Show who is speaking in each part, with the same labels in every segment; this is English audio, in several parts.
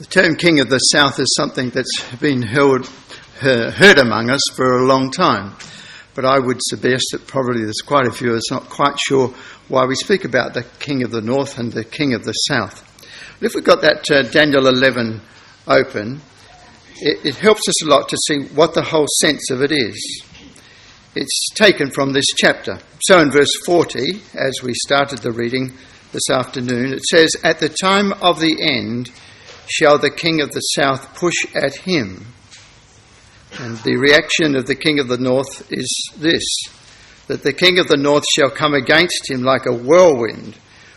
Speaker 1: The term King of the South is something that's been heard among us for a long time, but I would suggest that probably there's quite a few that's not quite sure why we speak about the King of the North and the King of the South. But if we've got that Daniel 11 open, it helps us a lot to see what the whole sense of it is. It's taken from this chapter. So in verse 40, as we started the reading this afternoon, it says, "At the time of the end shall the King of the South push at him." And the reaction of the King of the North is this, that the King of the North shall come against him like a whirlwind,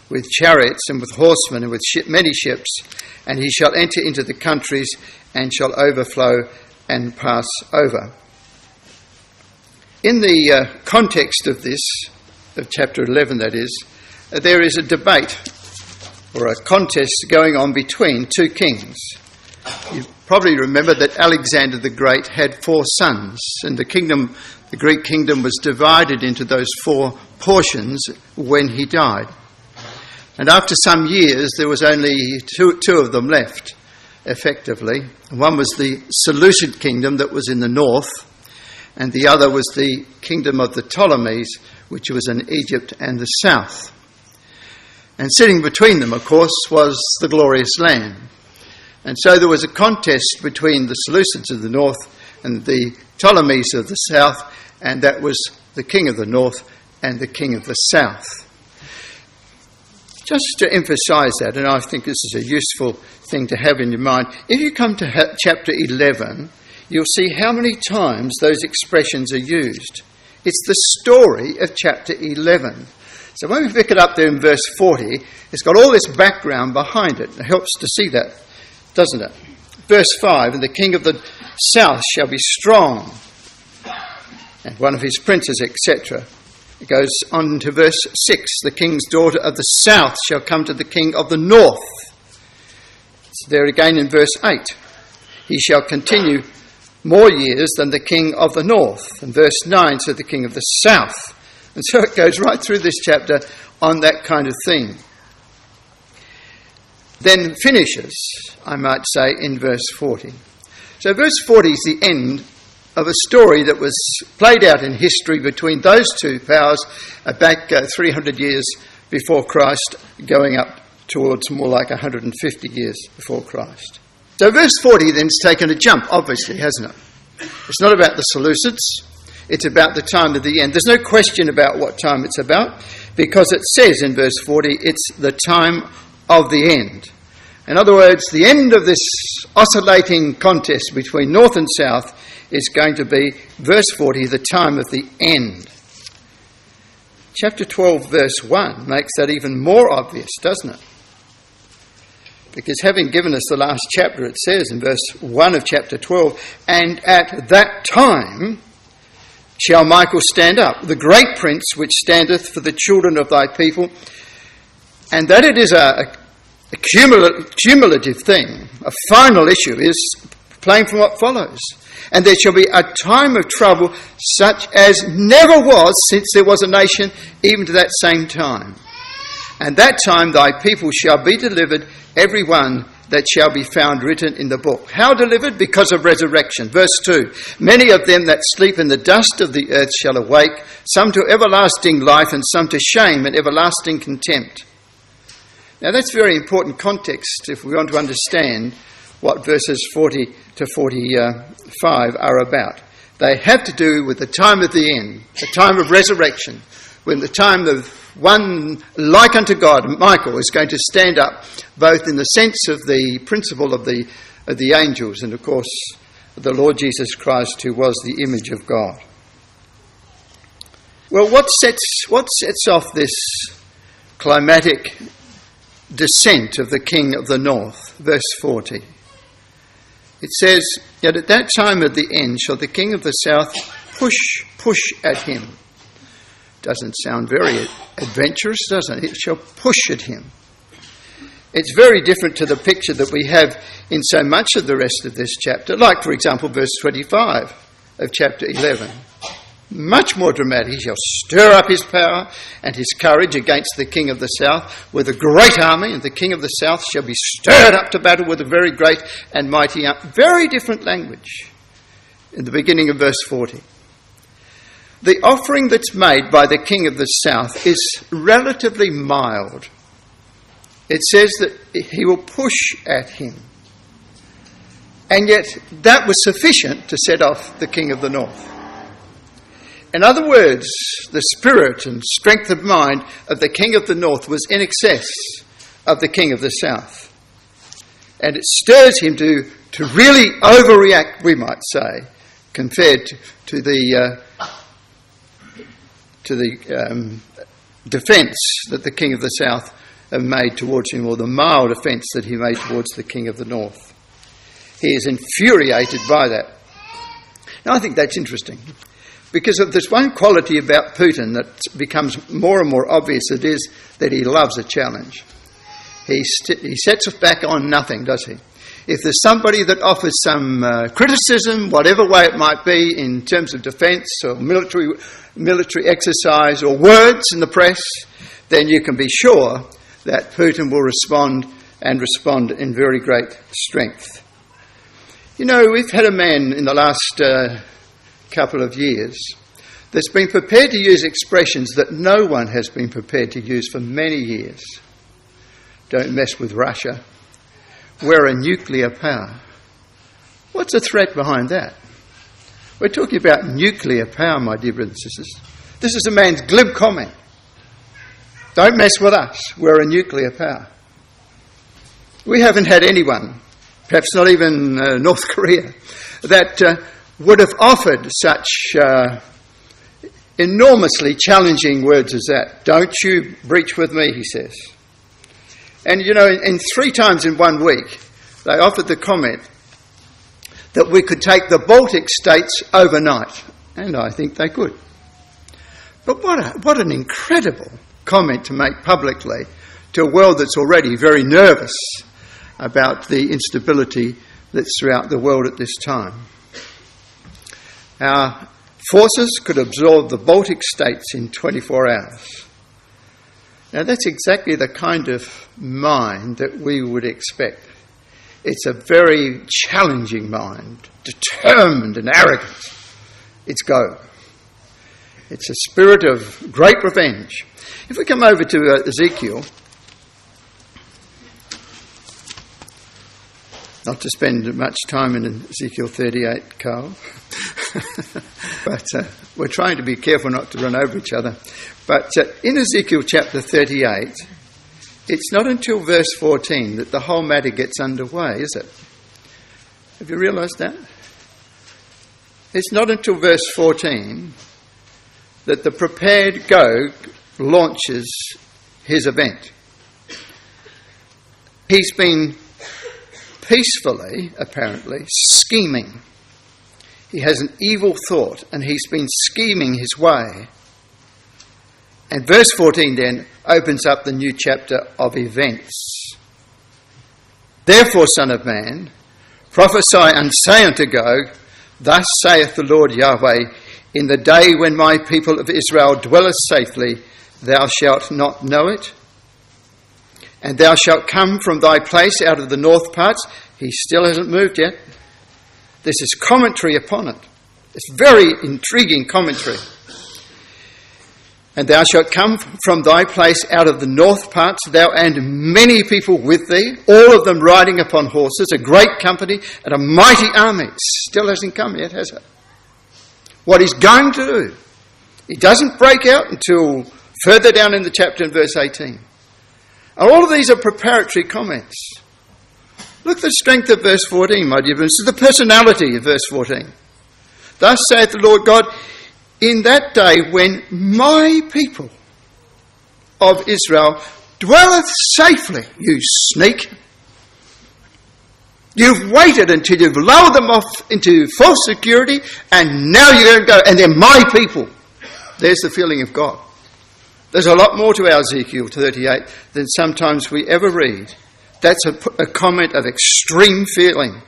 Speaker 1: with chariots and with horsemen and with many ships, and he shall enter into the countries and shall overflow and pass over. In the context of this, of chapter 11 that is, there is a debate or a contest going on between two kings. You probably remember that Alexander the Great had 4 sons, and the Greek kingdom was divided into those 4 portions when he died. And after some years, there was only two of them left, effectively. One was the Seleucid kingdom that was in the north, and the other was the kingdom of the Ptolemies, which was in Egypt and the south. And sitting between them, of course, was the glorious land. And so there was a contest between the Seleucids of the north and the Ptolemies of the south, and that was the king of the north and the king of the south. Just to emphasise that, and I think this is a useful thing to have in your mind, if you come to chapter 11, you'll see how many times those expressions are used. It's the story of chapter 11. So when we pick it up there in verse 40, it's got all this background behind it. It helps to see that, doesn't it? Verse 5, "And the king of the south shall be strong, and one of his princes," etc. It goes on to verse 6, "The king's daughter of the south shall come to the king of the north." It's there again in verse 8, "He shall continue more years than the king of the north." And verse 9, "So the king of the south." And so it goes right through this chapter on that kind of thing. Then finishes, I might say, in verse 40. So verse 40 is the end of a story that was played out in history between those two powers back 300 years before Christ, going up towards more like 150 years before Christ. So verse 40 then's taken a jump, obviously, hasn't it? It's not about the Seleucids. It's about the time of the end. There's no question about what time it's about, because it says in verse 40, it's the time of the end. In other words, the end of this oscillating contest between north and south is going to be, verse 40, the time of the end. Chapter 12, verse 1 makes that even more obvious, doesn't it? Because having given us the last chapter, it says in verse 1 of chapter 12, "And at that time shall Michael stand up, the great prince which standeth for the children of thy people." And that it is a cumulative thing, a final issue, is plain from what follows. "And there shall be a time of trouble such as never was since there was a nation, even to that same time. And that time thy people shall be delivered, every one that shall be found written in the book." How delivered? Because of resurrection. Verse 2, "Many of them that sleep in the dust of the earth shall awake, some to everlasting life, and some to shame and everlasting contempt." Now that's very important context if we want to understand what verses 40 to 45 are about. They have to do with the time of the end, the time of resurrection, when the time of one like unto God, Michael, is going to stand up, both in the sense of the principle of the angels and, of course, the Lord Jesus Christ, who was the image of God. Well, what sets off this climatic descent of the King of the North? Verse 40. It says, "Yet at that time of the end shall the King of the South push at him." Doesn't sound very adventurous, does it? It shall push at him. It's very different to the picture that we have in so much of the rest of this chapter, like, for example, verse 25 of chapter 11. much more dramatic. He shall stir up his power and his courage against the king of the south with a great army, and the king of the south shall be stirred up to battle with a very great and mighty army. Very different language in the beginning of verse 40. The offering that's made by the king of the south is relatively mild. It says that he will push at him. And yet that was sufficient to set off the king of the north. In other words, the spirit and strength of mind of the king of the north was in excess of the king of the south. And it stirs him to really overreact, we might say, compared to the defence that the king of the south have made towards him, or the mild offence that he made towards the king of the north. He is infuriated by that. Now, I think that's interesting, because of this one quality about Putin that becomes more and more obvious, it is that he loves a challenge. He sets us back on nothing, does he? If there's somebody that offers some criticism, whatever way it might be, in terms of defence or military exercise or words in the press, then you can be sure that Putin will respond in very great strength. You know, we've had a man in the last couple of years that's been prepared to use expressions that no one has been prepared to use for many years. Don't mess with Russia. We're a nuclear power. What's the threat behind that? We're talking about nuclear power, my dear brothers and sisters. This is a man's glib comment. Don't mess with us. We're a nuclear power. We haven't had anyone, perhaps not even North Korea, that would have offered such enormously challenging words as that. Don't you breach with me, he says. And, you know, in 3 times in 1 week, they offered the comment that we could take the Baltic states overnight. And I think they could. But what an incredible comment to make publicly to a world that's already very nervous about the instability that's throughout the world at this time. Our forces could absorb the Baltic states in 24 hours. Now, that's exactly the kind of mind that we would expect. It's a very challenging mind, determined and arrogant. It's go. It's a spirit of great revenge. If we come over to Ezekiel, not to spend much time in Ezekiel 38, Carl, but we're trying to be careful not to run over each other. But in Ezekiel chapter 38, it's not until verse 14 that the whole matter gets underway, is it? Have you realised that? It's not until verse 14 that the prepared Gog launches his event. He's been peacefully, apparently, scheming. He has an evil thought, and he's been scheming his way. And verse 14 then opens up the new chapter of events. Therefore, Son of Man, prophesy and say unto Gog, Thus saith the Lord Yahweh, In the day when my people of Israel dwelleth safely, thou shalt not know it. And thou shalt come from thy place out of the north parts. He still hasn't moved yet. This is commentary upon it. It's very intriguing commentary. And thou shalt come from thy place out of the north parts, thou and many people with thee, all of them riding upon horses, a great company and a mighty army. It still hasn't come yet, has it? What he's going to do, he doesn't break out until further down in the chapter in verse 18. And all of these are preparatory comments. Look at the strength of verse 14, my dear friends. This is the personality of verse 14. Thus saith the Lord God, In that day when my people of Israel dwelleth safely, you sneak. You've waited until you've lulled them off into false security, and now you're going to go, and they're my people. There's the feeling of God. There's a lot more to our Ezekiel 38 than sometimes we ever read. That's a comment of extreme feeling.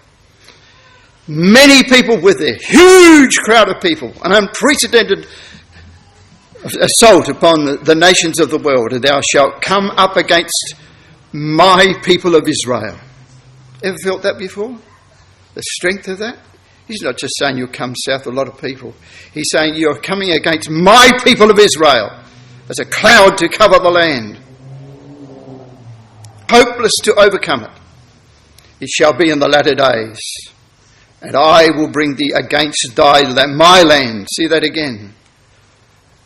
Speaker 1: Many people with a huge crowd of people, an unprecedented assault upon the nations of the world, and thou shalt come up against my people of Israel. Ever felt that before? The strength of that? He's not just saying you'll come south a lot of people. He's saying you're coming against my people of Israel as a cloud to cover the land. Hopeless to overcome it. It shall be in the latter days. And I will bring thee against my land. See that again.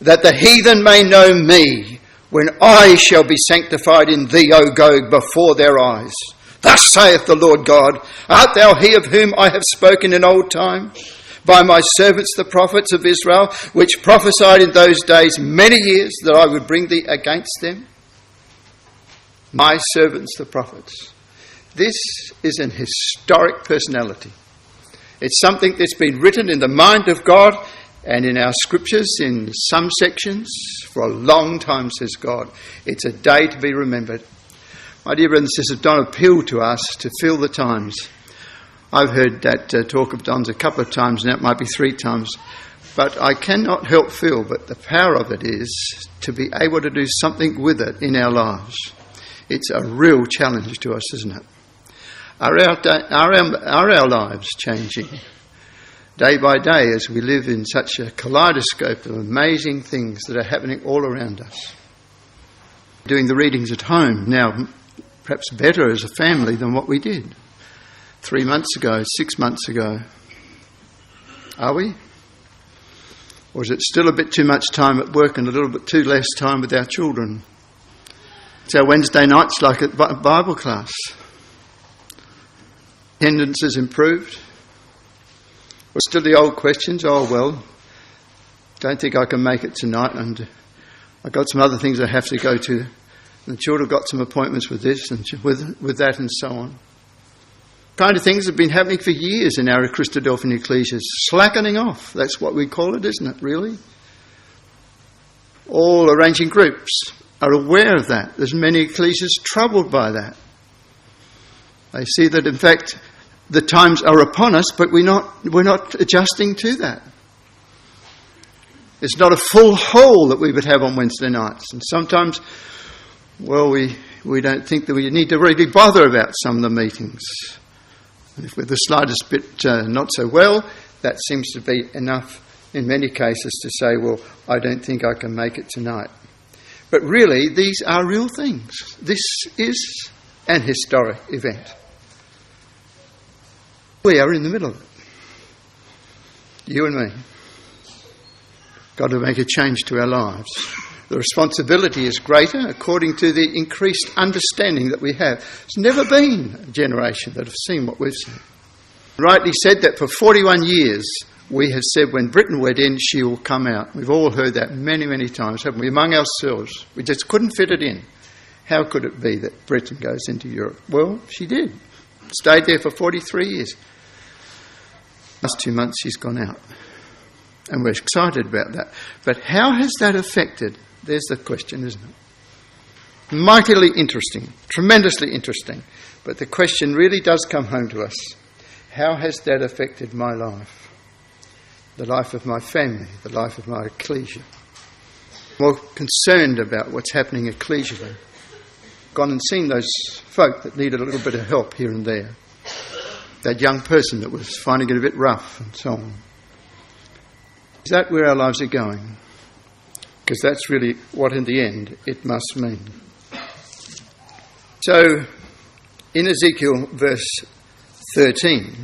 Speaker 1: That the heathen may know me, when I shall be sanctified in thee, O Gog, before their eyes. Thus saith the Lord God, art thou he of whom I have spoken in old time, by my servants the prophets of Israel, which prophesied in those days many years that I would bring thee against them? My servants the prophets. This is an historic personality. It's something that's been written in the mind of God and in our scriptures in some sections for a long time, says God. It's a day to be remembered. My dear brothers and sisters, don't appeal to us to fill the times. I've heard that talk of Don's a couple of times now, it might be 3 times. But I cannot help feel that the power of it is to be able to do something with it in our lives. It's a real challenge to us, isn't it? Are our lives changing day by day as we live in such a kaleidoscope of amazing things that are happening all around us? Doing the readings at home now, perhaps better as a family than what we did 3 months ago, 6 months ago. Are we? Or is it still a bit too much time at work and a little bit too less time with our children? It's our Wednesday nights like at Bible class. Attendance has improved. Or still the old questions, oh well, don't think I can make it tonight, and I've got some other things I have to go to. And the children have got some appointments with this and with that and so on. Kind of things have been happening for years in our Christadelphian ecclesias. Slackening off, that's what we call it, isn't it, really? All arranging groups are aware of that. There's many ecclesias troubled by that. They see that, in fact, the times are upon us, but we're not adjusting to that. It's not a full hall that we would have on Wednesday nights. And sometimes, well, we don't think that we need to really bother about some of the meetings. And if we're the slightest bit not so well, that seems to be enough in many cases to say, well, I don't think I can make it tonight. But really, these are real things. This is an historic event. We are in the middle of it. You and me. Got to make a change to our lives. The responsibility is greater according to the increased understanding that we have. There's never been a generation that have seen what we've seen. Rightly said that for 41 years we have said when Britain went in, she will come out. We've all heard that many, many times, haven't we, among ourselves. We just couldn't fit it in. How could it be that Britain goes into Europe? Well, she did. Stayed there for 43 years. Last 2 months she's gone out. And we're excited about that. But how has that affected? There's the question, isn't it? Mightily interesting, tremendously interesting. But the question really does come home to us. How has that affected my life? The life of my family, the life of my ecclesia. More concerned about what's happening ecclesially. Gone and seen those folk that needed a little bit of help here and there. That young person that was finding it a bit rough and so on. Is that where our lives are going? Because that's really what in the end it must mean. So, in Ezekiel verse 13,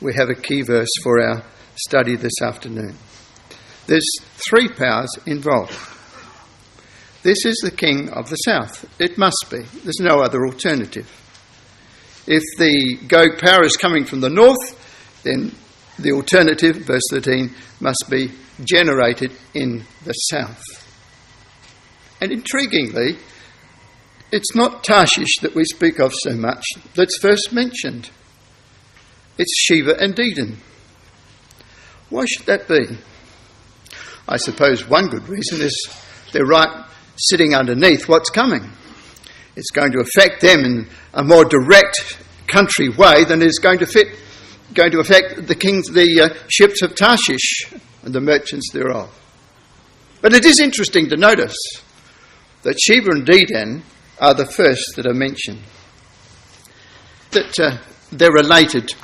Speaker 1: we have a key verse for our study this afternoon. There's 3 powers involved. This is the king of the south. It must be. There's no other alternative. If the Gog power is coming from the north, then the alternative, verse 13, must be generated in the south. And intriguingly, it's not Tarshish that we speak of so much that's first mentioned. It's Sheba and Dedan. Why should that be? I suppose one good reason is they're right sitting underneath what's coming. It's going to affect them in a more direct country way than is going to fit going to affect the ships of Tarshish and the merchants thereof. But it is interesting to notice that Sheba and Dedan are the first that are mentioned. That they're related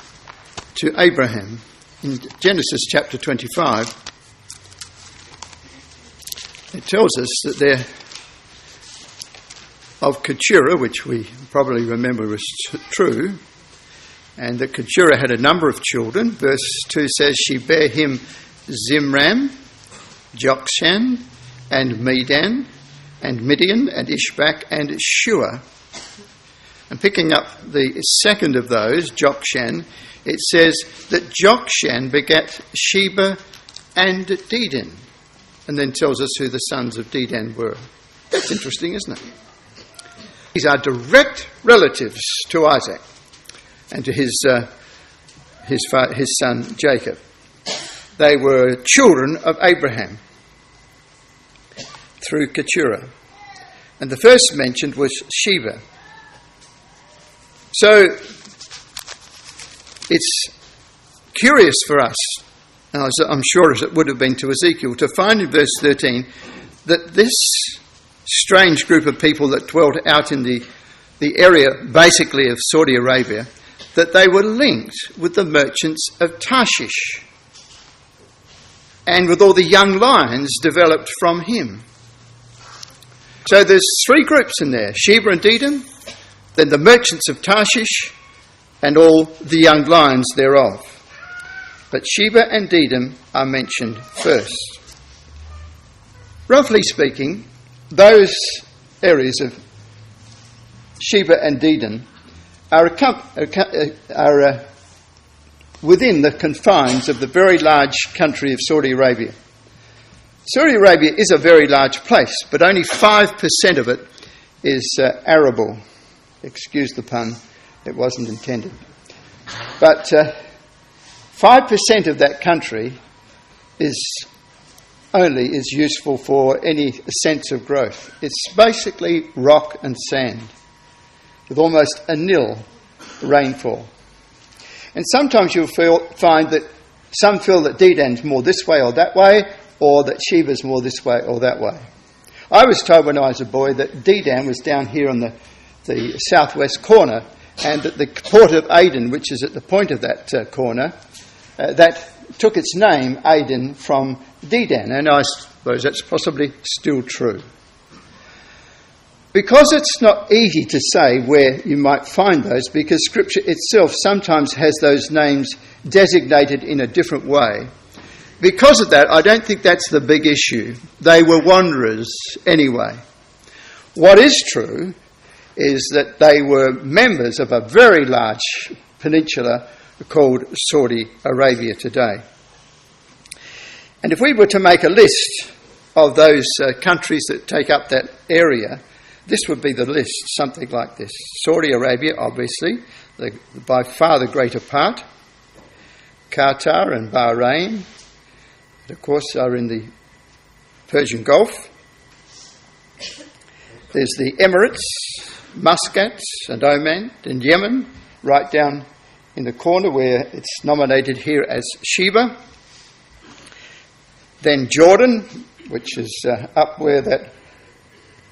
Speaker 1: to Abraham. In Genesis chapter 25, it tells us that they're of Keturah, which we probably remember was true, and that Keturah had a number of children. Verse 2 says, she bare him Zimram, Jokshan, and Medan, and Midian, and Ishbak, and Shua. And picking up the second of those, Jokshan, it says that Jokshan begat Sheba and Dedan, and then tells us who the sons of Dedan were. That's interesting, isn't it? These are direct relatives to Isaac and to his son Jacob. They were children of Abraham through Keturah. And the first mentioned was Sheba. So it's curious for us, as I'm sure as it would have been to Ezekiel, to find in verse 13 that this strange group of people that dwelt out in the area basically of Saudi Arabia, that they were linked with the merchants of Tarshish and with all the young lions developed from him. So there's three groups in there, Sheba and Dedan, then the merchants of Tarshish, and all the young lions thereof. But Sheba and Dedan are mentioned first. Roughly speaking, those areas of Sheba and Dedan are within the confines of the very large country of Saudi Arabia. Saudi Arabia is a very large place, but only 5% of it is arable. Excuse the pun, it wasn't intended. But 5% of that country is useful for any sense of growth. It's basically rock and sand, with almost a nil rainfall. And sometimes you'll find that some feel that Dedan's more this way or that way, or that Sheba's more this way or that way. I was told when I was a boy that Dedan was down here on the southwest corner, and that the port of Aden, which is at the point of that corner, that took its name, Aden, from Dedan, and I suppose that's possibly still true. Because it's not easy to say where you might find those, because Scripture itself sometimes has those names designated in a different way. Because of that, I don't think that's the big issue. They were wanderers anyway. What is true is that they were members of a very large peninsula called Saudi Arabia today. And if we were to make a list of those countries that take up that area, this would be the list, something like this. Saudi Arabia, obviously, by far the greater part. Qatar and Bahrain, of course, are in the Persian Gulf. There's the Emirates, Muscat and Oman, and Yemen, right down in the corner where it's nominated here as Sheba. Then Jordan, which is up where that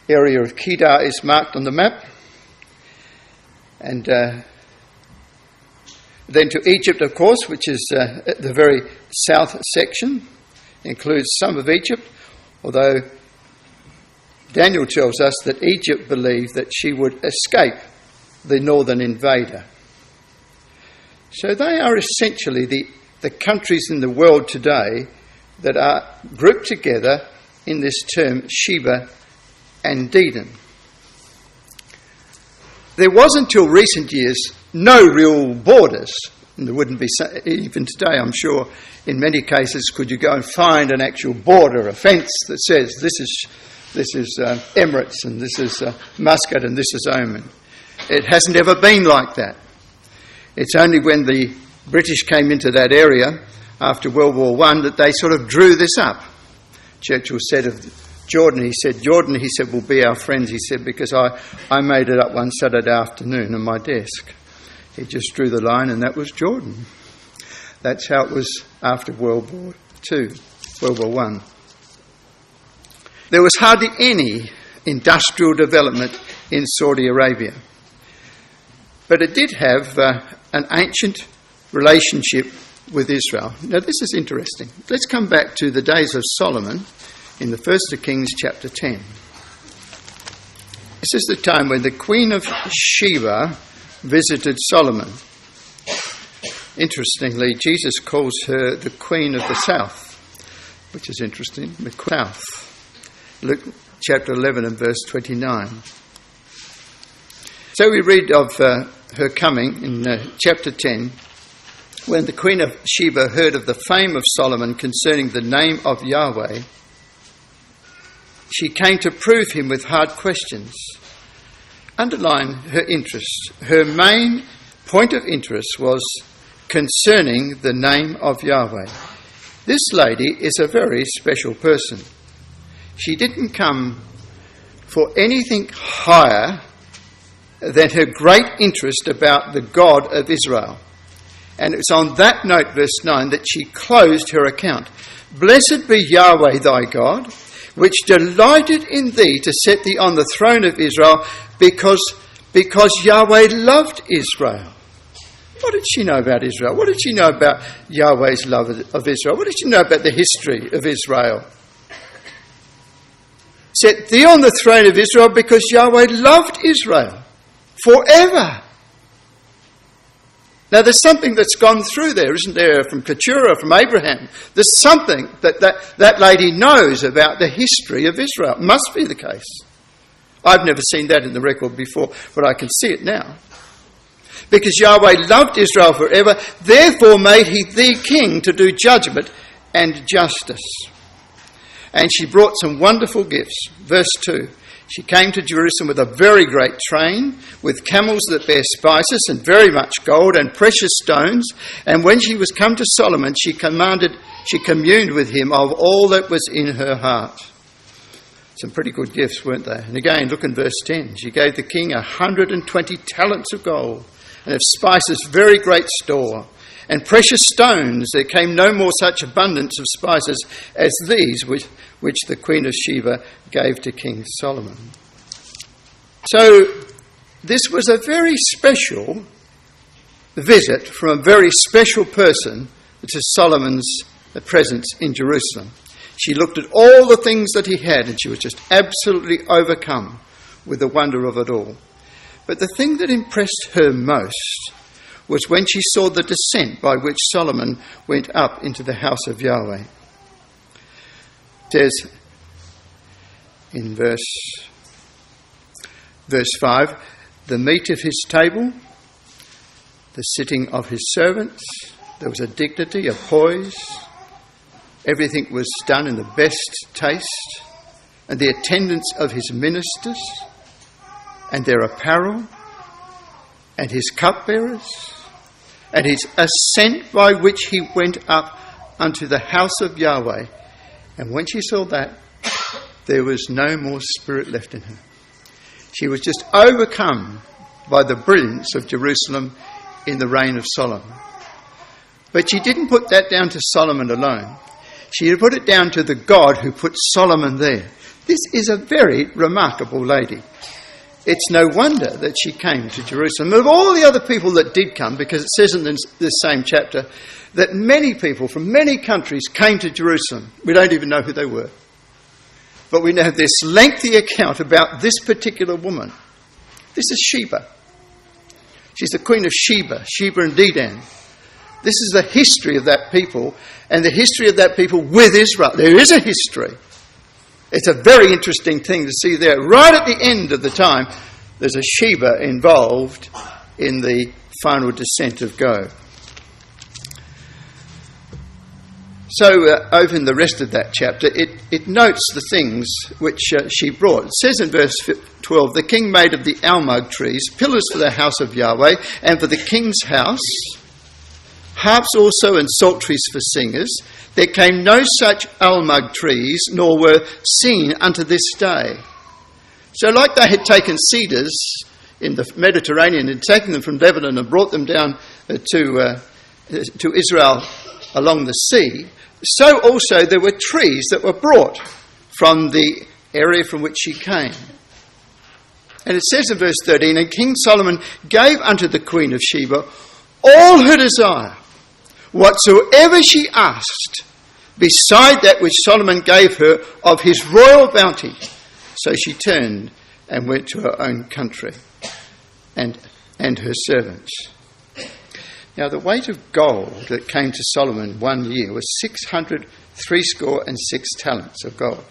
Speaker 1: area of Kedar is marked on the map. And then to Egypt, of course, which is at the very south section, includes some of Egypt, although Daniel tells us that Egypt believed that she would escape the northern invader. So they are essentially the countries in the world today that are grouped together in this term Sheba and Dedan. There was until recent years no real borders, and there wouldn't be, even today I'm sure, in many cases could you go and find an actual border, a fence that says this is Emirates and this is Muscat and this is Oman. It hasn't ever been like that. It's only when the British came into that area after World War I that they sort of drew this up. Churchill said of Jordan, he said, will be our friends, he said, because I made it up one Saturday afternoon on my desk. He just drew the line and that was Jordan. That's how it was after World War One. There was hardly any industrial development in Saudi Arabia. But it did have an ancient relationship with Israel. Now this is interesting. Let's come back to the days of Solomon in the 1st of Kings chapter 10. This is the time when the Queen of Sheba visited Solomon. Interestingly, Jesus calls her the Queen of the South, which is interesting, the South. Luke chapter 11 and verse 29. So we read of her coming in chapter 10, when the Queen of Sheba heard of the fame of Solomon concerning the name of Yahweh. She came to prove him with hard questions. Underline her interest. Her main point of interest was concerning the name of Yahweh. This lady is a very special person. She didn't come for anything higher than her great interest about the God of Israel. And it's on that note, verse 9, that she closed her account. Blessed be Yahweh thy God, which delighted in thee to set thee on the throne of Israel, because Yahweh loved Israel. What did she know about Israel? What did she know about Yahweh's love of Israel? What did she know about the history of Israel? Set thee on the throne of Israel because Yahweh loved Israel forever. Now there's something that's gone through there, isn't there, from Keturah, from Abraham. There's something that lady knows about the history of Israel. It must be the case. I've never seen that in the record before, but I can see it now. Because Yahweh loved Israel forever, therefore made he thee king to do judgment and justice. And she brought some wonderful gifts. Verse 2. She came to Jerusalem with a very great train, with camels that bear spices and very much gold and precious stones. And when she was come to Solomon, she communed with him of all that was in her heart. Some pretty good gifts, weren't they? And again, look in verse 10. She gave the king 120 talents of gold, and of spices very great store, and precious stones. There came no more such abundance of spices as these which the Queen of Sheba gave to King Solomon. So this was a very special visit from a very special person to Solomon's presence in Jerusalem. She looked at all the things that he had, and she was just absolutely overcome with the wonder of it all. But the thing that impressed her most was when she saw the descent by which Solomon went up into the house of Yahweh. It says in verse 5, the meat of his table, the sitting of his servants, there was a dignity, a poise. Everything was done in the best taste, and the attendance of his ministers, and their apparel, and his cupbearers, and his ascent by which he went up unto the house of Yahweh. And when she saw that, there was no more spirit left in her. She was just overcome by the brilliance of Jerusalem in the reign of Solomon. But she didn't put that down to Solomon alone. She put it down to the God who put Solomon there. This is a very remarkable lady. It's no wonder that she came to Jerusalem. Of all the other people that did come, because it says in this same chapter that many people from many countries came to Jerusalem. We don't even know who they were. But we have this lengthy account about this particular woman. This is Sheba. She's the Queen of Sheba and Dedan. This is the history of that people, and the history of that people with Israel. There is a history. It's a very interesting thing to see there. Right at the end of the time, there's a Sheba involved in the final descent of Go. So over in the rest of that chapter, it notes the things which she brought. It says in verse 12, the king made of the almug trees pillars for the house of Yahweh and for the king's house, harps also and psalteries for singers. There came no such almug trees, nor were seen unto this day. So like they had taken cedars in the Mediterranean and taken them from Lebanon and brought them down to to Israel along the sea, so also there were trees that were brought from the area from which she came. And it says in verse 13, and King Solomon gave unto the queen of Sheba all her desire, whatsoever she asked, beside that which Solomon gave her of his royal bounty. So she turned and went to her own country and her servants. Now the weight of gold that came to Solomon 1 year was 666 talents of gold,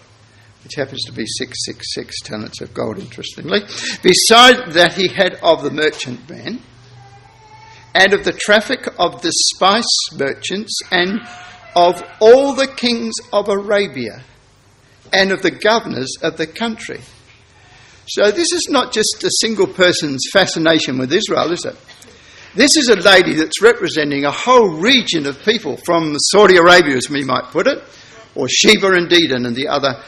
Speaker 1: which happens to be 666 talents of gold, interestingly. Beside that he had of the merchant man, and of the traffic of the spice merchants, and of all the kings of Arabia, and of the governors of the country. So this is not just a single person's fascination with Israel, is it? This is a lady that's representing a whole region of people from Saudi Arabia, as we might put it, or Sheba and Dedan and the other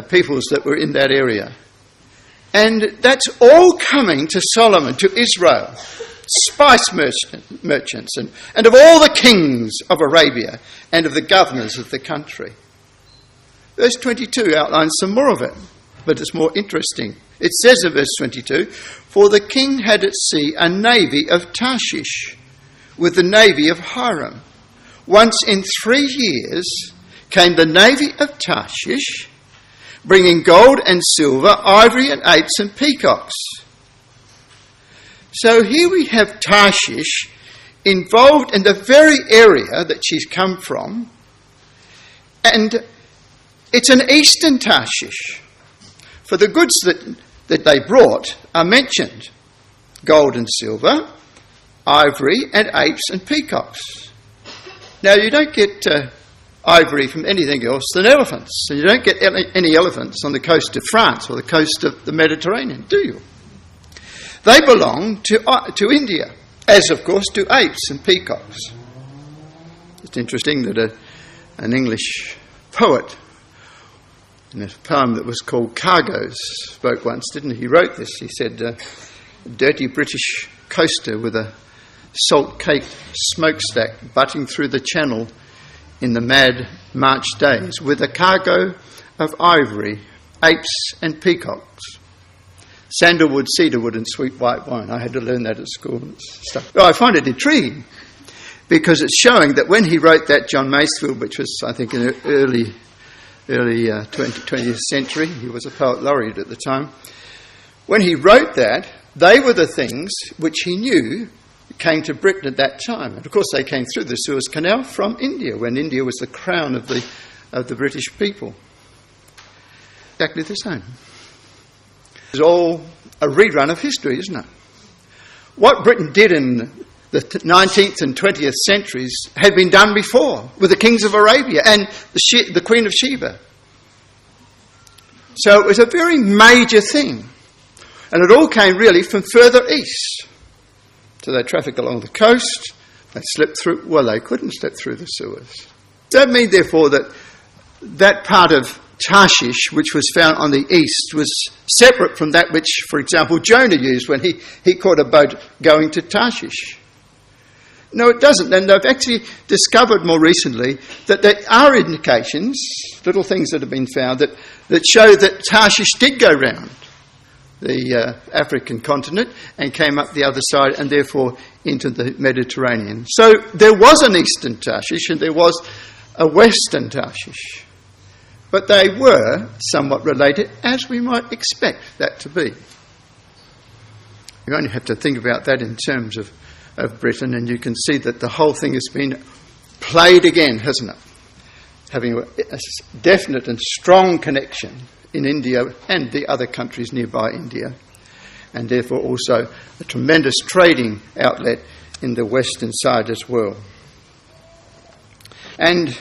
Speaker 1: peoples that were in that area. And that's all coming to Solomon, to Israel, spice merchants, and of all the kings of Arabia and of the governors of the country. Verse 22 outlines some more of it, but it's more interesting. It says in verse 22, for the king had at sea a navy of Tarshish with the navy of Hiram. Once in 3 years came the navy of Tarshish, bringing gold and silver, ivory and apes and peacocks. So here we have Tarshish involved in the very area that she's come from, and it's an eastern Tarshish. For the goods that they brought are mentioned: gold and silver, ivory and apes and peacocks. Now you don't get ivory from anything else than elephants. And you don't get any elephants on the coast of France or the coast of the Mediterranean, do you? They belong to India, as of course do apes and peacocks. It's interesting that an English poet, in a poem that was called Cargoes, spoke once, didn't he? He wrote this. He said, a dirty British coaster with a salt-caked smokestack butting through the channel in the mad March days, with a cargo of ivory, apes and peacocks, sandalwood, cedarwood and sweet white wine. I had to learn that at school and stuff. Well, I find it intriguing because it's showing that when he wrote that, John Masefield, which was, I think, in the early 20th century, he was a poet laureate at the time, when he wrote that, they were the things which he knew came to Britain at that time. And of course they came through the Suez Canal from India, when India was the crown of the British people. Exactly the same. It's all a rerun of history, isn't it? What Britain did in the 19th and 20th centuries had been done before with the kings of Arabia and the Queen of Sheba. So it was a very major thing. And it all came really from further east. So they traffic along the coast, they slipped through, well, they couldn't slip through the Suez. Does that mean, therefore, that part of Tarshish, which was found on the east, was separate from that which, for example, Jonah used when he caught a boat going to Tarshish? No, it doesn't. And they've actually discovered more recently that there are indications, little things that have been found, that show that Tarshish did go round the African continent and came up the other side and therefore into the Mediterranean. So there was an eastern Tarshish and there was a western Tarshish. But they were somewhat related, as we might expect that to be. You only have to think about that in terms of Britain, and you can see that the whole thing has been played again, hasn't it? Having a definite and strong connection in India and the other countries nearby India, and therefore also a tremendous trading outlet in the western side as well. And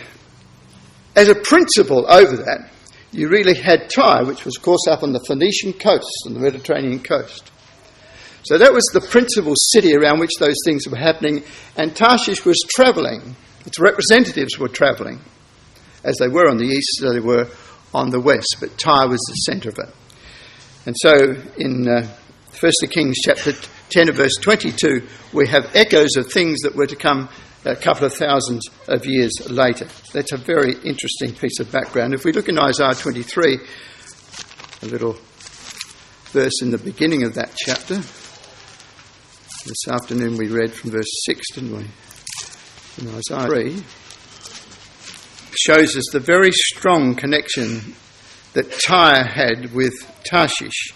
Speaker 1: as a principle over that, you really had Tyre, which was, of course, up on the Phoenician coast, on the Mediterranean coast. So that was the principal city around which those things were happening, and Tarshish was travelling. Its representatives were travelling, as they were on the east, so they were on the west, but Tyre was the centre of it. And so in 1 Kings chapter 10 and verse 22, we have echoes of things that were to come a couple of thousands of years later. That's a very interesting piece of background. If we look in Isaiah 23, a little verse in the beginning of that chapter. This afternoon we read from verse 6, didn't we? In Isaiah 3, shows us the very strong connection that Tyre had with Tarshish.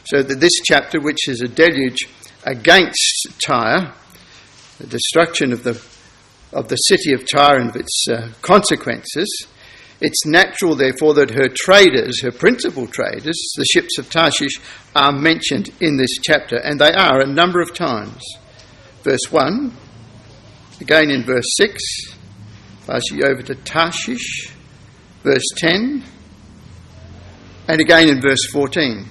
Speaker 1: So that this chapter, which is a deluge against Tyre, the destruction of the city of Tyre and of its consequences, it's natural, therefore, that her traders, her principal traders, the ships of Tarshish, are mentioned in this chapter, and they are a number of times. Verse 1, again in verse 6, pass you over to Tarshish, verse 10, and again in verse 14.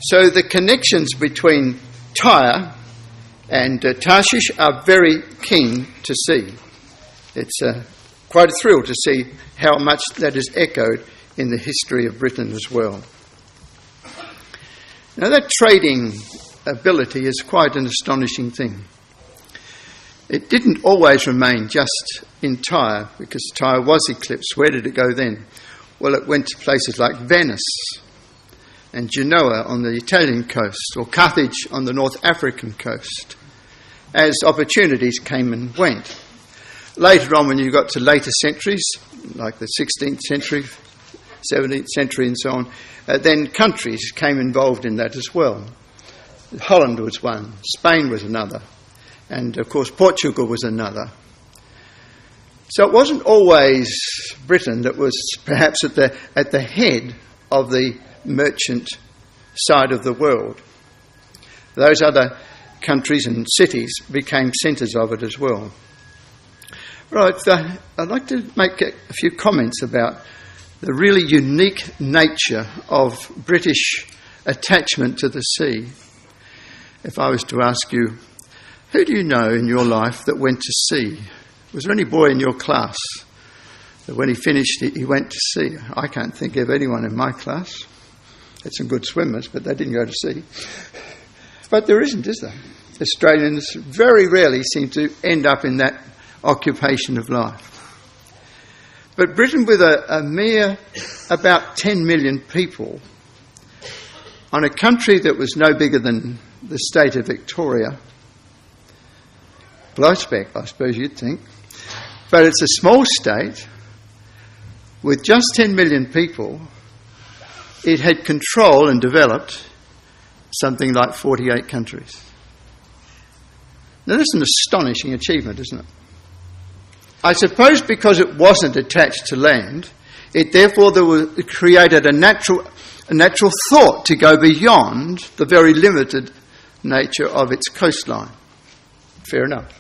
Speaker 1: So the connections between Tyre and Tarshish are very keen to see. It's quite a thrill to see how much that is echoed in the history of Britain as well. Now that trading ability is quite an astonishing thing. It didn't always remain just in Tyre, because Tyre was eclipsed. Where did it go then? Well, it went to places like Venice and Genoa on the Italian coast, or Carthage on the North African coast, as opportunities came and went. Later on, when you got to later centuries, like the 16th century, 17th century and so on, then countries came involved in that as well. Holland was one, Spain was another, and of course Portugal was another. So it wasn't always Britain that was perhaps at the head of the merchant side of the world. Those other countries and cities became centres of it as well. Right, I'd like to make a few comments about the really unique nature of British attachment to the sea. If I was to ask you, who do you know in your life that went to sea? Was there any boy in your class that when he finished it, he went to sea? I can't think of anyone in my class. Had some good swimmers, but they didn't go to sea. But there isn't, is there? Australians very rarely seem to end up in that occupation of life. But Britain, with a mere about 10 million people, on a country that was no bigger than the state of Victoria, Gloucester, I suppose you'd think, but it's a small state with just 10 million people. It had control and developed something like 48 countries. Now that's an astonishing achievement, isn't it? I suppose because it wasn't attached to land, it therefore created a natural thought to go beyond the very limited nature of its coastline. Fair enough.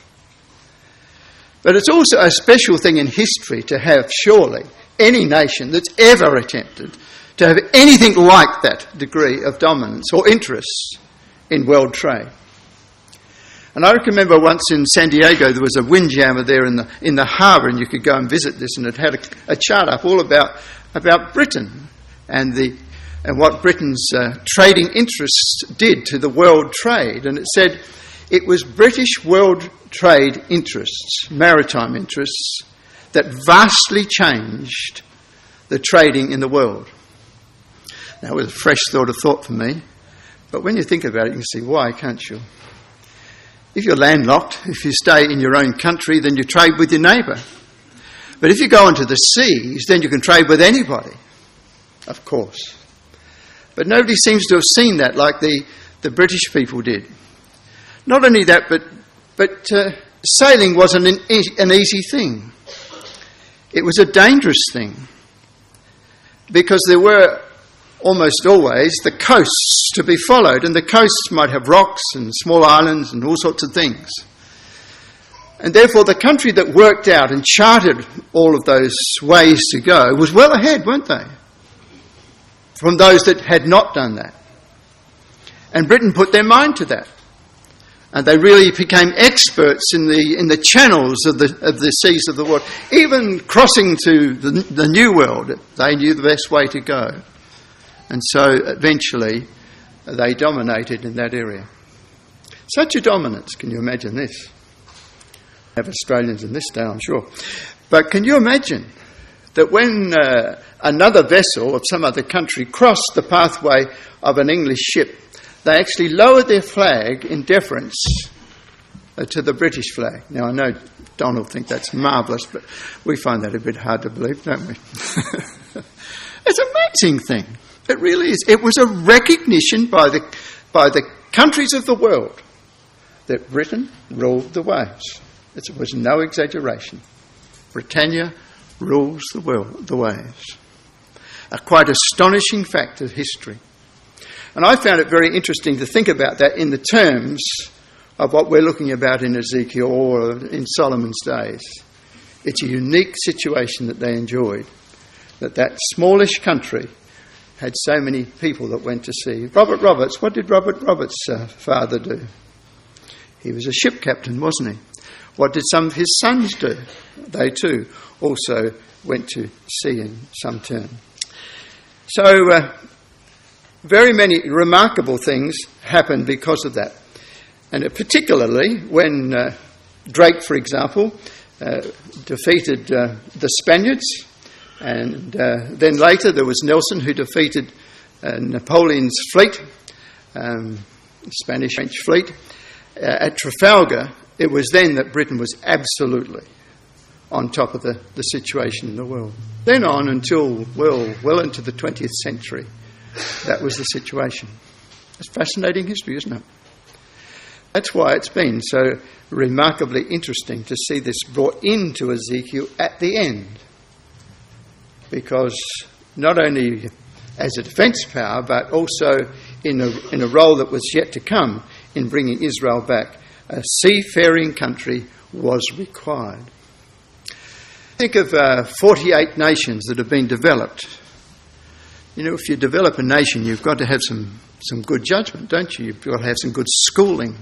Speaker 1: But it's also a special thing in history to have, surely, any nation that's ever attempted to have anything like that degree of dominance or interest in world trade. And I remember once in San Diego there was a windjammer there in the harbour, and you could go and visit this, and it had a chart up all about Britain and what Britain's trading interests did to the world trade. And it said it was British world trade interests, maritime interests, that vastly changed the trading in the world. Now, it was a fresh thought for me, but when you think about it, you can see why, can't you? If you're landlocked, if you stay in your own country, then you trade with your neighbour. But if you go into the seas, then you can trade with anybody, of course. But nobody seems to have seen that like the British people did. Not only that, but sailing wasn't an easy thing. It was a dangerous thing, because there were almost always the coasts to be followed, and the coasts might have rocks and small islands and all sorts of things. And therefore the country that worked out and charted all of those ways to go was well ahead, weren't they, from those that had not done that. And Britain put their mind to that, and they really became experts in the channels of the seas of the world. Even crossing to the New World, they knew the best way to go. And so eventually they dominated in that area. Such a dominance, can you imagine this? have Australians in this day, I'm sure. But can you imagine that when another vessel of some other country crossed the pathway of an English ship, they actually lowered their flag in deference to the British flag? Now, I know Donald thinks that's marvellous, but we find that a bit hard to believe, don't we? It's an amazing thing. It really is. It was a recognition by the countries of the world that Britain ruled the waves. It was no exaggeration. Britannia rules the world, the waves. A quite astonishing fact of history. And I found it very interesting to think about that in the terms of what we're looking about in Ezekiel or in Solomon's days. It's a unique situation that they enjoyed, that smallish country had so many people that went to see. Robert Roberts, what did Robert Roberts' father do? He was a ship captain, wasn't he? What did some of his sons do? They too also went to sea in some turn. So very many remarkable things happened because of that. And particularly when Drake, for example, defeated the Spaniards, and then later there was Nelson who defeated Napoleon's fleet, Spanish-French fleet, at Trafalgar. It was then that Britain was absolutely on top of the situation in the world. Then on until well into the 20th century, that was the situation. It's fascinating history, isn't it? That's why it's been so remarkably interesting to see this brought into Ezekiel at the end. Because not only as a defence power, but also in a role that was yet to come in bringing Israel back, a seafaring country was required. Think of 48 nations that have been developed. You know, if you develop a nation, you've got to have some good judgment, don't you? You've got to have some good schooling.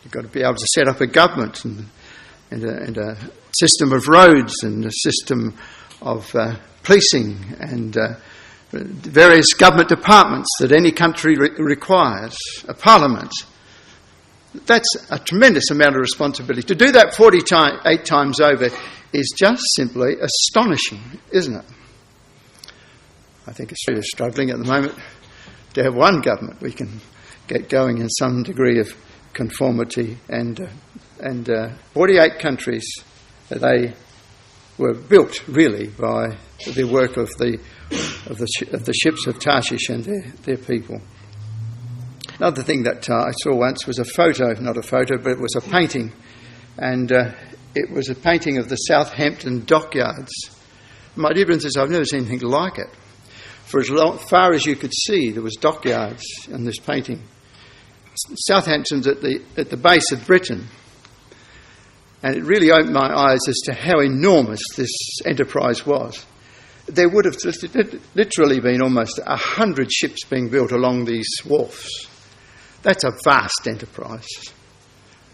Speaker 1: You've got to be able to set up a government and a system of roads and a system of policing and various government departments that any country requires, a parliament. That's a tremendous amount of responsibility. To do that 48 times over is just simply astonishing, isn't it? I think Australia's struggling at the moment to have one government. We can get going in some degree of conformity, and 48 countries, they were built really by the work of the ships of Tarshish and their people. Another thing that I saw once was a photo, not a photo, but it was a painting, and it was a painting of the Southampton dockyards. My dear brothers, I've never seen anything like it. For as far as you could see, there was dockyards in this painting. Southampton's at the base of Britain, and it really opened my eyes as to how enormous this enterprise was. There would have literally been almost 100 ships being built along these wharfs. That's a vast enterprise,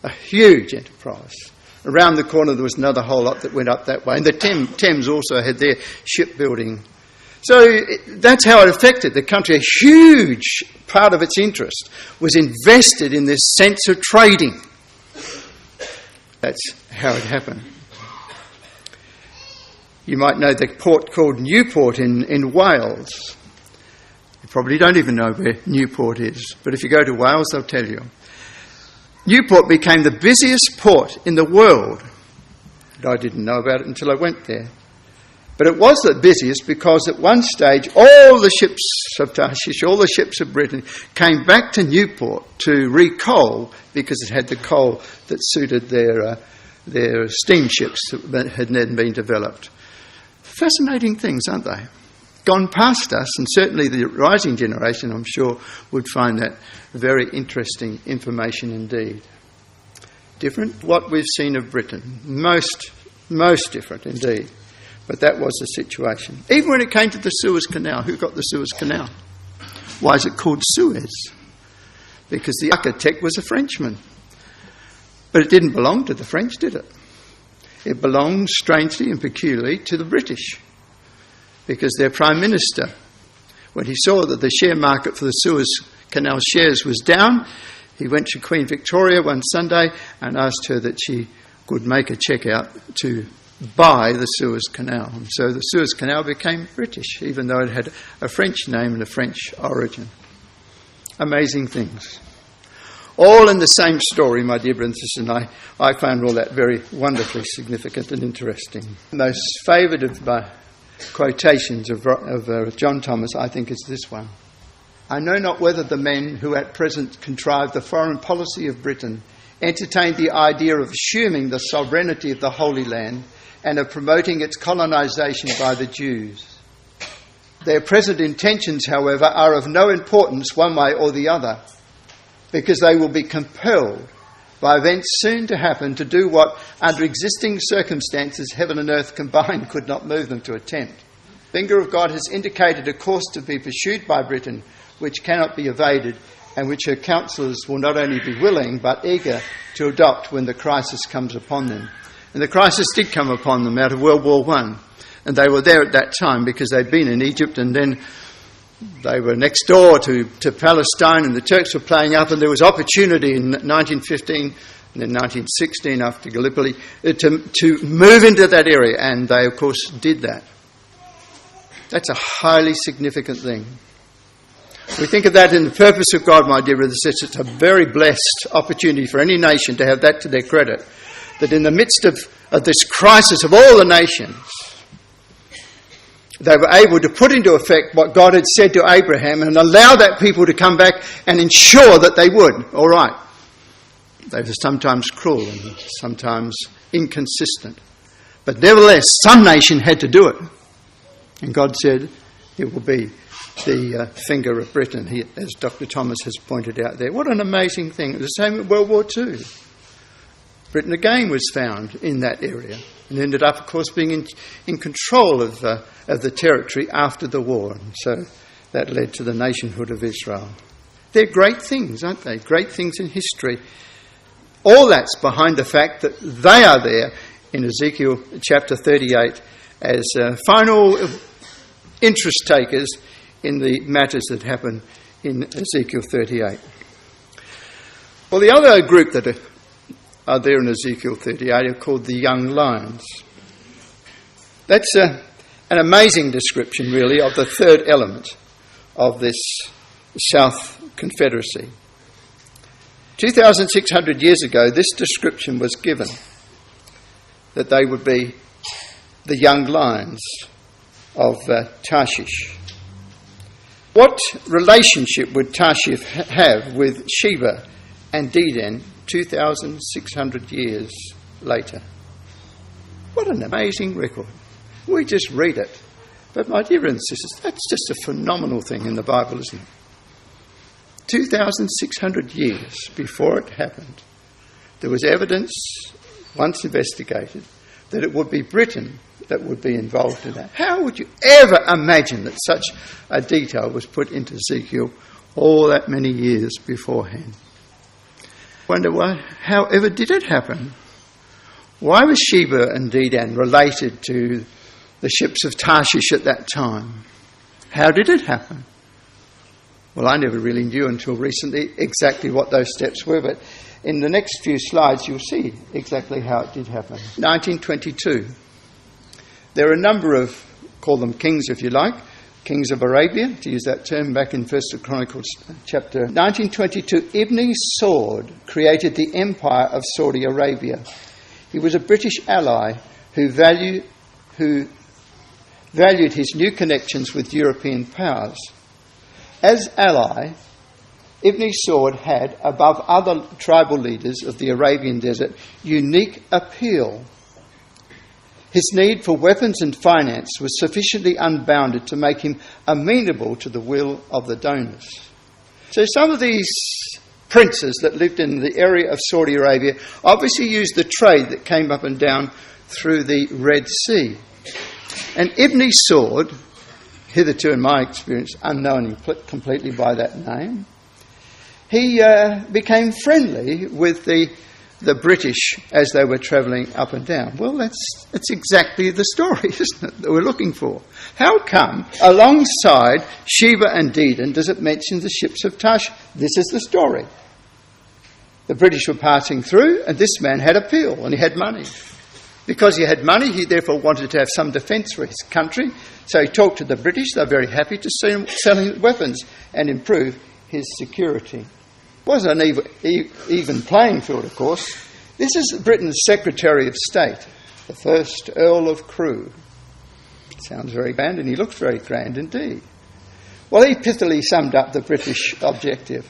Speaker 1: a huge enterprise. Around the corner there was another whole lot that went up that way, and the Thames also had their shipbuilding. So that's how it affected the country. A huge part of its interest was invested in this sense of trading. That's how it happened. You might know the port called Newport in Wales. You probably don't even know where Newport is, but if you go to Wales, they'll tell you. Newport became the busiest port in the world. And I didn't know about it until I went there. But it was the busiest because at one stage all the ships of Tarshish, all the ships of Britain came back to Newport to recoal because it had the coal that suited their steamships that had then been developed. Fascinating things, aren't they? Gone past us, and certainly the rising generation, I'm sure, would find that very interesting information indeed. Different what we've seen of Britain. Most different indeed. But that was the situation. Even when it came to the Suez Canal, who got the Suez Canal? Why is it called Suez? Because the architect was a Frenchman. But it didn't belong to the French, did it? It belonged, strangely and peculiarly, to the British. Because their Prime Minister, when he saw that the share market for the Suez Canal shares was down, he went to Queen Victoria one Sunday and asked her that she could make a cheque out to buy the Suez Canal. And so the Suez Canal became British, even though it had a French name and a French origin. Amazing things. All in the same story, my dear brothers and sisters, and I found all that very wonderfully significant and interesting. The most favoured of my quotations of John Thomas, I think, is this one. I know not whether the men who at present contrive the foreign policy of Britain entertained the idea of assuming the sovereignty of the Holy Land and of promoting its colonisation by the Jews. Their present intentions, however, are of no importance one way or the other, because they will be compelled by events soon to happen to do what, under existing circumstances, heaven and earth combined could not move them to attempt. The finger of God has indicated a course to be pursued by Britain, which cannot be evaded, and which her counsellors will not only be willing, but eager to adopt when the crisis comes upon them. And the crisis did come upon them out of World War I, and they were there at that time because they'd been in Egypt, and then they were next door to Palestine, and the Turks were playing up, and there was opportunity in 1915 and then 1916 after Gallipoli to move into that area, and they, of course, did that. That's a highly significant thing. We think of that in the purpose of God, my dear brothers and sisters. It's a very blessed opportunity for any nation to have that to their credit, that in the midst of this crisis of all the nations, they were able to put into effect what God had said to Abraham and allow that people to come back and ensure that they would. All right. They were sometimes cruel and sometimes inconsistent. But nevertheless, some nation had to do it. And God said, it will be the finger of Britain, as Dr. Thomas has pointed out there. What an amazing thing. The same with World War II. Britain again was found in that area and ended up, of course, being in control of the territory after the war. And so that led to the nationhood of Israel. They're great things, aren't they? Great things in history. All that's behind the fact that they are there in Ezekiel chapter 38 as final interest takers in the matters that happen in Ezekiel 38. Well, the other group that are there in Ezekiel 38 are called the young lions. That's an amazing description, really, of the third element of this South Confederacy. 2,600 years ago, this description was given, that they would be the young lions of Tarshish. What relationship would Tarshish have with Sheba and Dedan 2,600 years later? What an amazing record. We just read it. But my dear brothers and sisters, that's just a phenomenal thing in the Bible, isn't it? 2,600 years before it happened, there was evidence, once investigated, that it would be Britain that would be involved in that. How would you ever imagine that such a detail was put into Ezekiel all that many years beforehand? Wonder how ever did it happen? Why was Sheba and Dedan related to the ships of Tarshish at that time? How did it happen? Well, I never really knew until recently exactly what those steps were, but in the next few slides you'll see exactly how it did happen. 1922. There are a number of, call them kings if you like, kings of Arabia, to use that term back in 1 Chronicles chapter 1922. Ibn Saud created the empire of Saudi Arabia. He was a British ally who valued his new connections with European powers. As ally, Ibn Saud had, above other tribal leaders of the Arabian desert, unique appeal. His need for weapons and finance was sufficiently unbounded to make him amenable to the will of the donors. So some of these princes that lived in the area of Saudi Arabia obviously used the trade that came up and down through the Red Sea. And Ibn Saud, hitherto in my experience unknown completely by that name, he became friendly with the British as they were travelling up and down. Well, that's exactly the story, isn't it, that we're looking for? How come alongside Sheba and Dedan does it mention the ships of Tarshish? This is the story. The British were passing through, and this man had appeal, and he had money. Because he had money, he therefore wanted to have some defence for his country, so he talked to the British. They were very happy to see him selling weapons and improve his security. It wasn't an even playing field, of course. This is Britain's Secretary of State, the first Earl of Crewe. Sounds very grand, and he looked very grand indeed. Well, he pithily summed up the British objective.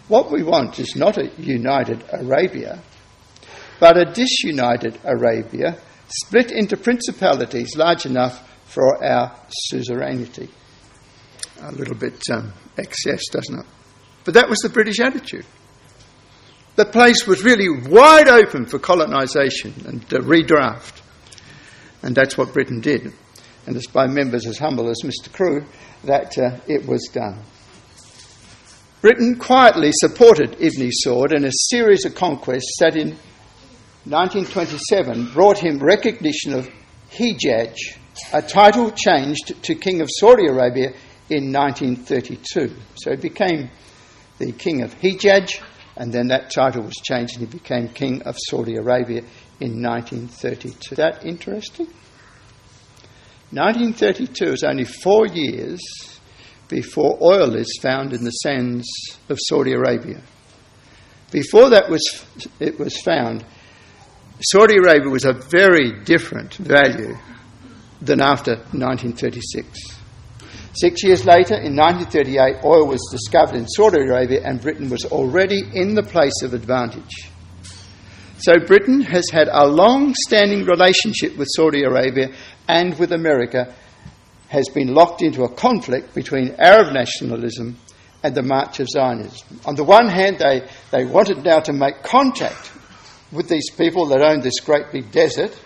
Speaker 1: What we want is not a united Arabia, but a disunited Arabia, split into principalities large enough for our suzerainty. A little bit excess, doesn't it? But that was the British attitude. The place was really wide open for colonisation and redraft. And that's what Britain did. And it's by members as humble as Mr. Crewe that it was done. Britain quietly supported Ibn Saud in a series of conquests that in 1927 brought him recognition of Hijaz, a title changed to King of Saudi Arabia in 1932. So he became the King of Hijaz, and then that title was changed and he became King of Saudi Arabia in 1932. Is that interesting? 1932 is only 4 years before oil is found in the sands of Saudi Arabia. Before it was found, Saudi Arabia was a very different value than after 1936. 6 years later, in 1938, oil was discovered in Saudi Arabia and Britain was already in the place of advantage. So Britain has had a long-standing relationship with Saudi Arabia and with America, has been locked into a conflict between Arab nationalism and the march of Zionism. On the one hand, they wanted now to make contact with these people that owned this great big desert,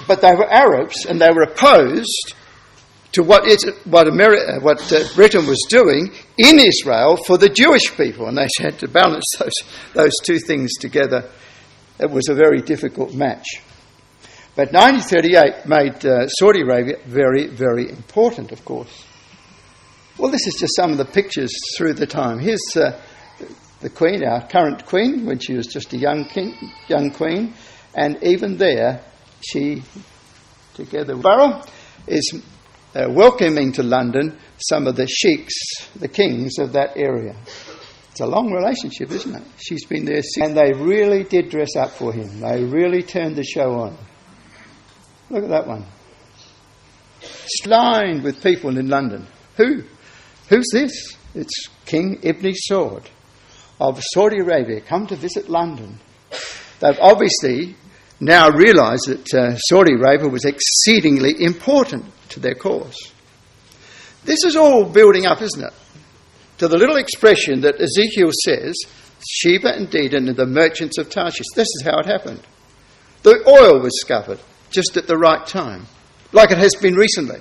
Speaker 1: but they were Arabs and they were opposed to what Britain was doing in Israel for the Jewish people, and they had to balance those two things together. It was a very difficult match. But 1938 made Saudi Arabia very, very important, of course. Well, this is just some of the pictures through the time. Here's the Queen, our current Queen, when she was just a young Queen, and even there, she, together with Burrow, is welcoming to London some of the sheiks, the kings of that area. It's a long relationship, isn't it? She's been there since, and they really did dress up for him. They really turned the show on. Look at that one. It's lined with people in London. Who's this? It's King Ibn Saud of Saudi Arabia, come to visit London. They've obviously now realised that Saudi Arabia was exceedingly important to their cause. This is all building up, isn't it, to the little expression that Ezekiel says, Sheba and Dedan and the merchants of Tarshish. This is how it happened. The oil was discovered just at the right time, like it has been recently,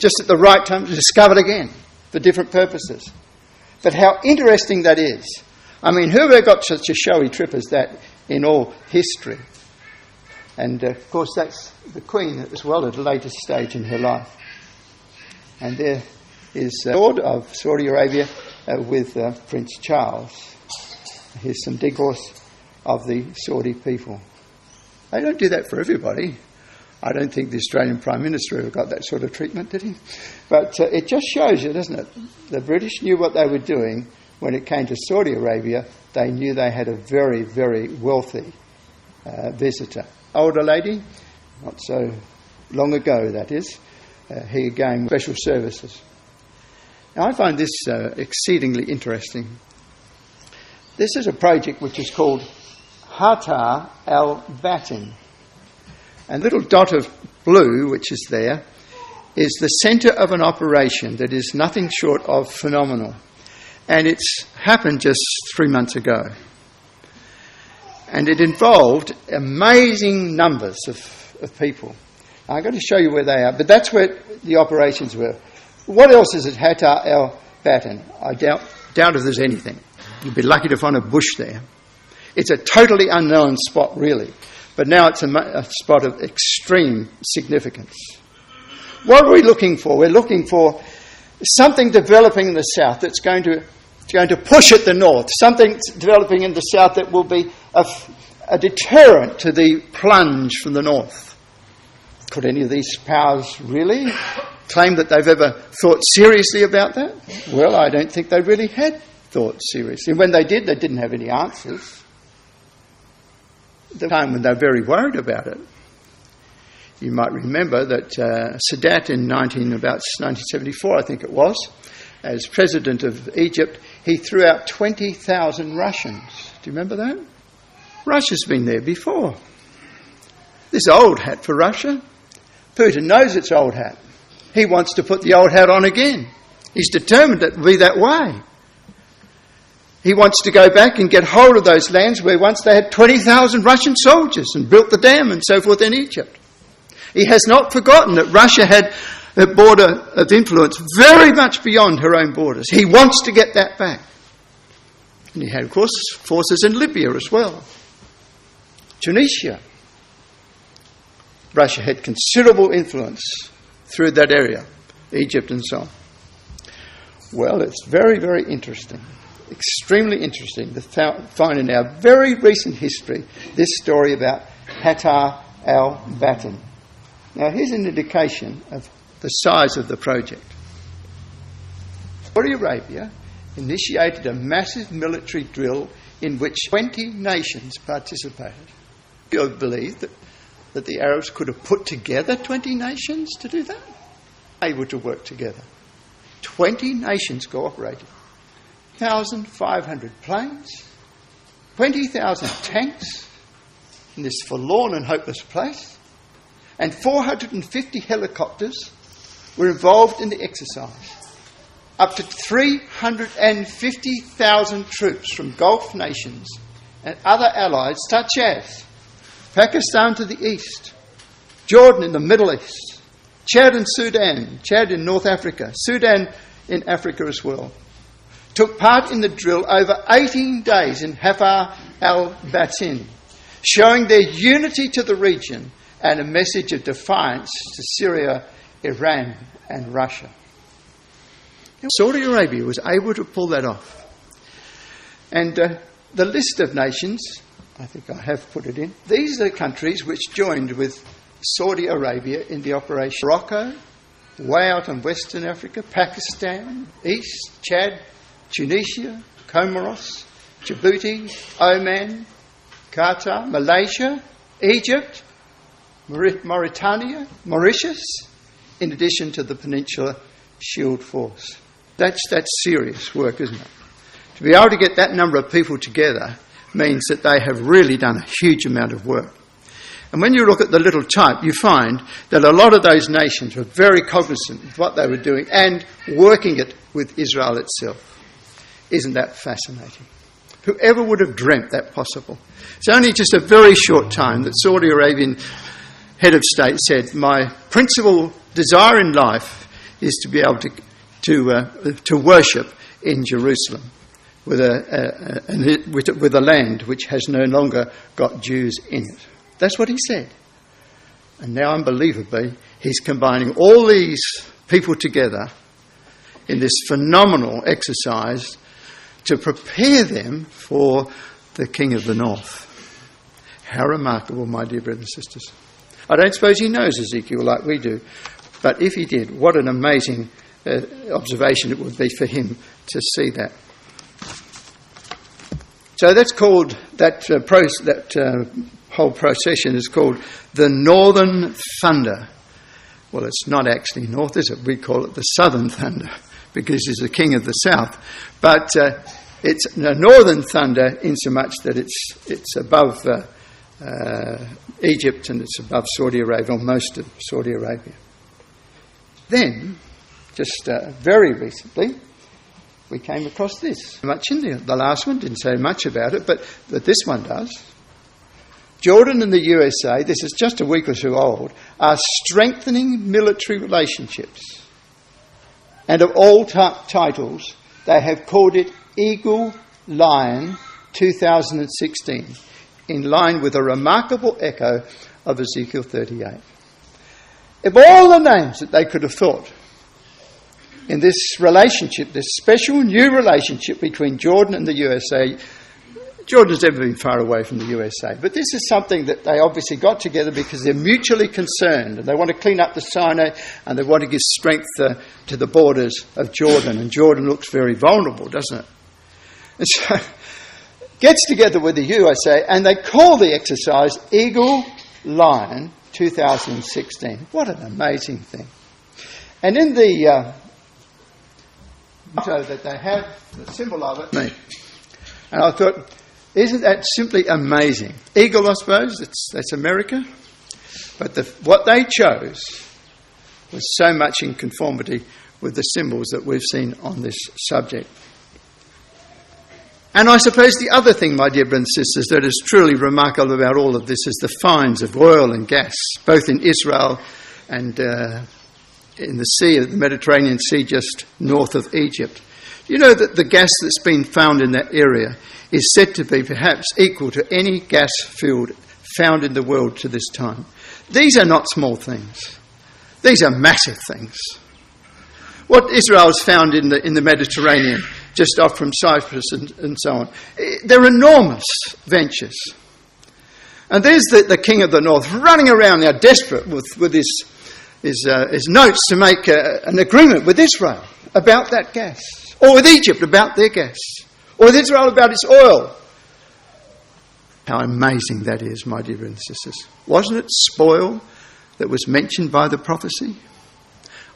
Speaker 1: just at the right time to discover it again for different purposes. But how interesting that is. I mean, who ever got such a showy trip as that in all history? And, of course, that's the Queen as well at a later stage in her life. And there is Lord of Saudi Arabia with Prince Charles. Here's some discourse of the Saudi people. They don't do that for everybody. I don't think the Australian Prime Minister ever got that sort of treatment, did he? But it just shows you, doesn't it? The British knew what they were doing. When it came to Saudi Arabia, they knew they had a very, very wealthy visitor. Older lady, not so long ago, that is. He gained special services. Now, I find this exceedingly interesting. This is a project which is called Hatar al-Batin. And the little dot of blue, which is there, is the centre of an operation that is nothing short of phenomenal. And it's happened just 3 months ago. And it involved amazing numbers of people. I'm going to show you where they are, but that's where the operations were. What else is at Hatar al-Batin? I doubt if there's anything. You'd be lucky to find a bush there. It's a totally unknown spot, really. But now it's a spot of extreme significance. What are we looking for? We're looking for something developing in the south that's going to It's going to push at the north. Something's developing in the south that will be a deterrent to the plunge from the north. Could any of these powers really claim that they've ever thought seriously about that? Well, I don't think they really had thought seriously. When they did, they didn't have any answers. The time when they were very worried about it. You might remember that Sadat in about 1974, I think it was, as president of Egypt, he threw out 20,000 Russians. Do you remember that? Russia's been there before. This old hat for Russia. Putin knows it's old hat. He wants to put the old hat on again. He's determined it will be that way. He wants to go back and get hold of those lands where once they had 20,000 Russian soldiers and built the dam and so forth in Egypt. He has not forgotten that Russia had a border of influence very much beyond her own borders. He wants to get that back. And he had, of course, forces in Libya as well. Tunisia. Russia had considerable influence through that area, Egypt and so on. Well, it's very, very interesting, extremely interesting to find in our very recent history this story about Hatar al-Batin. Now, here's an indication of the size of the project. Saudi Arabia initiated a massive military drill in which 20 nations participated. Do you believe that the Arabs could have put together 20 nations to do that? Able to work together. 20 nations cooperated. 1,500 planes, 20,000 tanks in this forlorn and hopeless place, and 450 helicopters were involved in the exercise. Up to 350,000 troops from Gulf nations and other allies such as Pakistan to the east, Jordan in the Middle East, Chad and Sudan, Chad in North Africa, Sudan in Africa as well, took part in the drill over 18 days in Hatar al-Batin, showing their unity to the region and a message of defiance to Syria, Iran and Russia. Saudi Arabia was able to pull that off. And the list of nations, I think I have put it in, these are the countries which joined with Saudi Arabia in the operation. Morocco, way out in Western Africa, Pakistan, East, Chad, Tunisia, Comoros, Djibouti, Oman, Qatar, Malaysia, Egypt, Mauritania, Mauritius, in addition to the Peninsula Shield Force. That's serious work, isn't it? To be able to get that number of people together means that they have really done a huge amount of work. And when you look at the little type, you find that a lot of those nations were very cognizant of what they were doing and working it with Israel itself. Isn't that fascinating? Whoever would have dreamt that possible? It's only just a very short time that Saudi Arabian head of state said, my principal desire in life is to be able to worship in Jerusalem with a land which has no longer got Jews in it. That's what he said. And now, unbelievably, he's combining all these people together in this phenomenal exercise to prepare them for the King of the North. How remarkable, my dear brothers and sisters. I don't suppose he knows Ezekiel like we do, but if he did, what an amazing observation it would be for him to see that. So that's called, whole procession is called the Northern Thunder. Well, it's not actually north, is it? We call it the Southern Thunder because he's the king of the south. But it's the Northern Thunder in so much that it's above Egypt and it's above Saudi Arabia, or most of Saudi Arabia. Then, just very recently, we came across this. Much in there. The last one didn't say much about it, but this one does. Jordan and the USA, this is just a week or two old, are strengthening military relationships. And of all titles, they have called it Eagle Lion 2016, in line with a remarkable echo of Ezekiel 38. Of all the names that they could have thought, in this relationship, this special new relationship between Jordan and the USA. Jordan's never been far away from the USA, but this is something that they obviously got together because they're mutually concerned, and they want to clean up the Sinai, and they want to give strength to the borders of Jordan, and Jordan looks very vulnerable, doesn't it? And so gets together with the USA, and they call the exercise Eagle Lion 2016. What an amazing thing. And in the motto that they have, the symbol of it, and I thought, isn't that simply amazing? Eagle, I suppose, that's America. But what they chose was so much in conformity with the symbols that we've seen on this subject. And I suppose the other thing, my dear brothers and sisters, that is truly remarkable about all of this is the finds of oil and gas, both in Israel and in the sea, the Mediterranean Sea, just north of Egypt. You know that the gas that's been found in that area is said to be perhaps equal to any gas field found in the world to this time. These are not small things. These are massive things. What Israel has found in the Mediterranean, just off from Cyprus and so on, they're enormous ventures. And there's the king of the north running around now desperate with his notes to make an agreement with Israel about that gas, or with Egypt about their gas, or with Israel about its oil. How amazing that is, my dear brothers and sisters. Wasn't it spoil that was mentioned by the prophecy?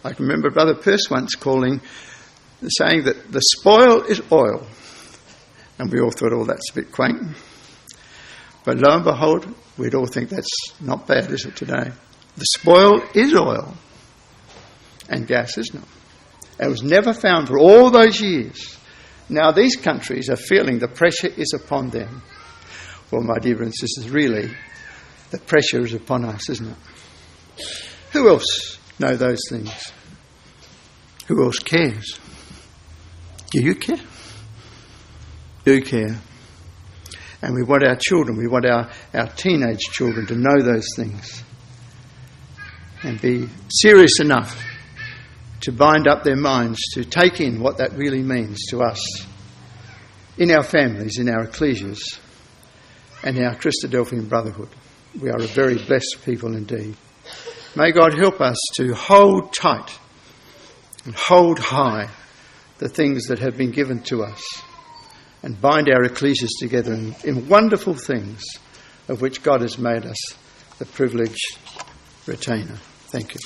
Speaker 1: I can remember Brother Peirce once saying that the spoil is oil. And we all thought, oh, that's a bit quaint. But lo and behold, we'd all think that's not bad, is it, today? The spoil is oil. And gas is not. It was never found for all those years. Now these countries are feeling the pressure is upon them. Well, my dear brothers and sisters, really, the pressure is upon us, isn't it? Who else know those things? Who else cares? Do you care? Do care. And we want our children, we want our teenage children to know those things and be serious enough to bind up their minds to take in what that really means to us in our families, in our ecclesias, and in our Christadelphian brotherhood. We are a very blessed people indeed. May God help us to hold tight and hold high the things that have been given to us and bind our ecclesias together in wonderful things of which God has made us the privileged retainer. Thank you.